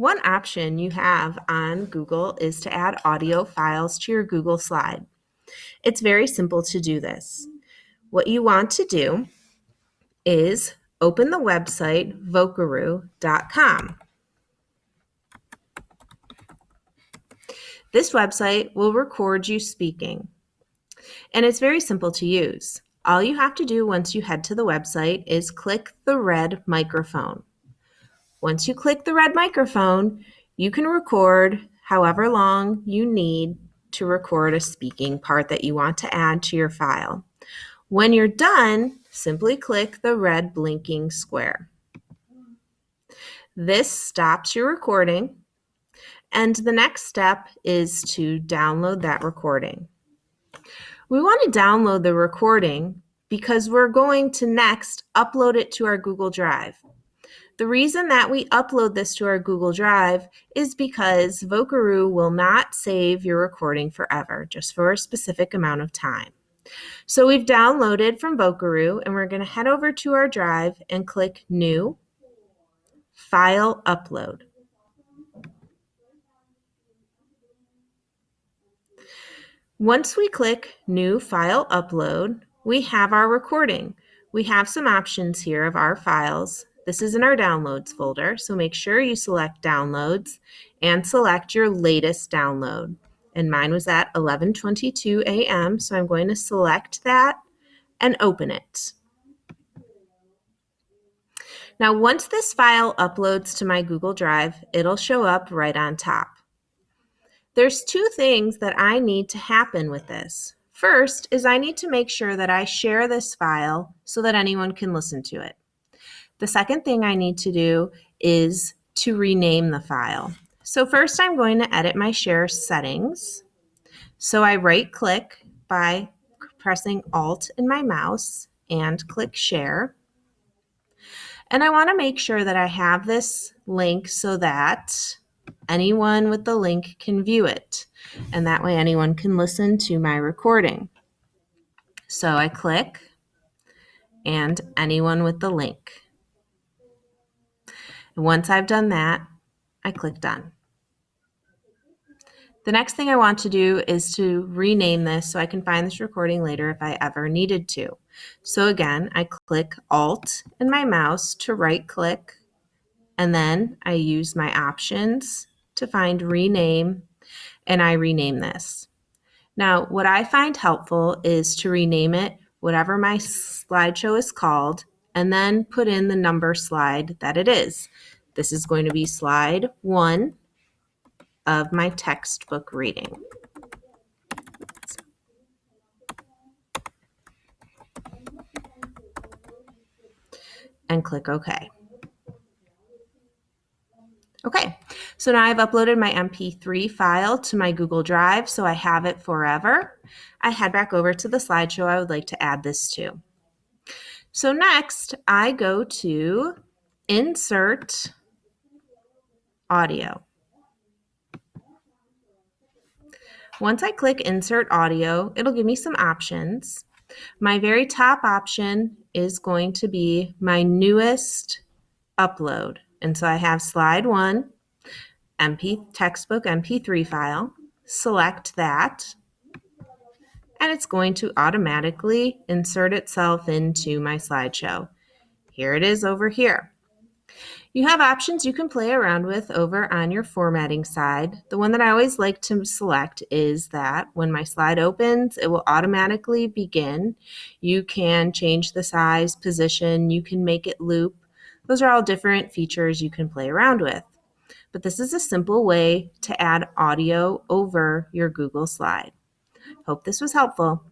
One option you have on Google is to add audio files to your Google slide. It's very simple to do this. What you want to do is open the website vocaroo.com. This website will record you speaking, and it's very simple to use. All you have to do once you head to the website is click the red microphone. Once you click the red microphone, you can record however long you need to record a speaking part that you want to add to your file. When you're done, simply click the red blinking square. This stops your recording, and the next step is to download that recording. We want to download the recording because we're going to next upload it to our Google Drive. The reason that we upload this to our Google Drive is because Vocaroo will not save your recording forever, just for a specific amount of time. So we've downloaded from Vocaroo, and we're going to head over to our drive and click New, File Upload. Once we click New File Upload, we have our recording. We have some options here of our files. This is in our Downloads folder, so make sure you select Downloads and select your latest download. And mine was at 11:22 a.m., so I'm going to select that and open it. Now, once this file uploads to my Google Drive, it'll show up right on top. There's two things that I need to happen with this. First is I need to make sure that I share this file so that anyone can listen to it. The second thing I need to do is to rename the file. So first I'm going to edit my share settings. So I right-click by pressing Alt in my mouse and click Share. And I want to make sure that I have this link so that anyone with the link can view it. And that way anyone can listen to my recording. So I click and anyone with the link. And once I've done that, I click Done. The next thing I want to do is to rename this so I can find this recording later if I ever needed to. So again, I click Alt in my mouse to right-click, and then I use my options to find Rename, and I rename this. Now, what I find helpful is to rename it whatever my slideshow is called, and then put in the number slide that it is. This is going to be slide 1 of my textbook reading. And click OK. Okay, so now I've uploaded my MP3 file to my Google Drive, so I have it forever. I head back over to the slideshow I would like to add this to. So next, I go to Insert Audio. Once I click Insert Audio, it'll give me some options. My very top option is going to be my newest upload. And so I have slide 1, textbook MP3 file. Select that, and it's going to automatically insert itself into my slideshow. Here it is over here. You have options you can play around with over on your formatting side. The one that I always like to select is that when my slide opens, it will automatically begin. You can change the size, position, you can make it loop. Those are all different features you can play around with. But this is a simple way to add audio over your Google slide. Hope this was helpful.